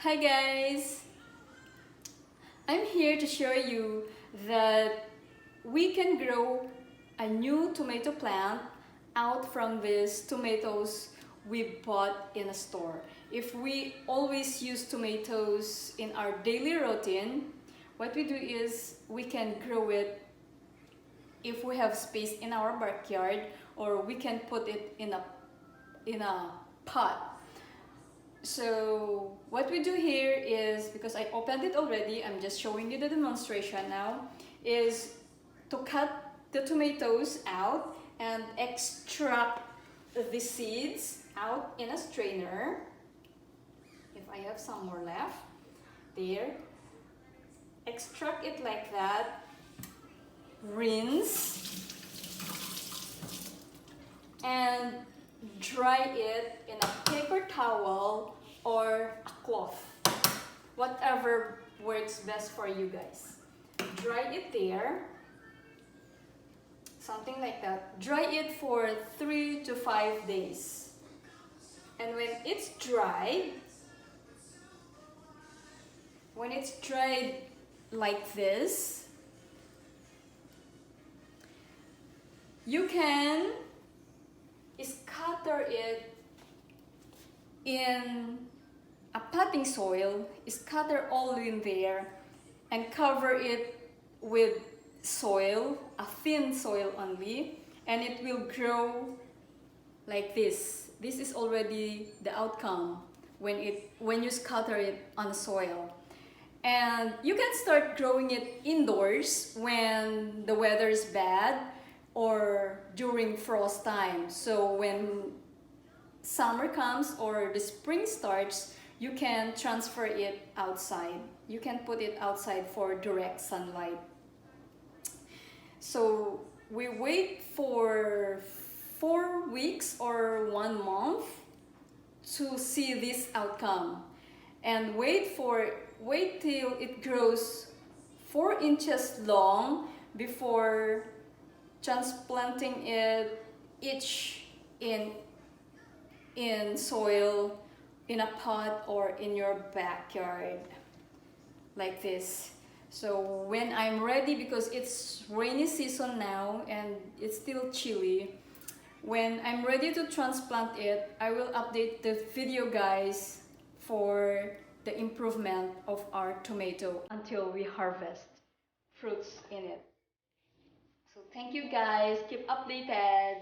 Hi guys! I'm here to show you that we can grow a new tomato plant out from these tomatoes we bought in a store. If we always use tomatoes in our daily routine, what we do is we can grow it if we have space in our backyard, or we can put it in a pot. So what we do here is, because I opened it already, I'm just showing you the demonstration now, is to cut the tomatoes out and extract the seeds out in a strainer. If I have some more left, there. Extract it like that, rinse, and dry it in a paper towel or a cloth, whatever works best for you guys. Dry it there, something like that. Dry it for 3 to 5 days, and when it's dried like this, you can scatter it in a potting soil, scatter all in there, and cover it with soil, a thin soil only, and it will grow like this. This is already the outcome when you scatter it on soil. And you can start growing it indoors when the weather is bad or during frost time. So when summer comes or the spring starts, you can transfer it outside. You can put it outside for direct sunlight. So we wait for 4 weeks or 1 month to see this outcome, and wait till it grows 4 inches long before transplanting it each in soil, in a pot, or in your backyard like this. So when I'm ready, because it's rainy season now and it's still chilly, when I'm ready to transplant it, I will update the video guys for the improvement of our tomato until we harvest fruits in it. So thank you guys, keep updated.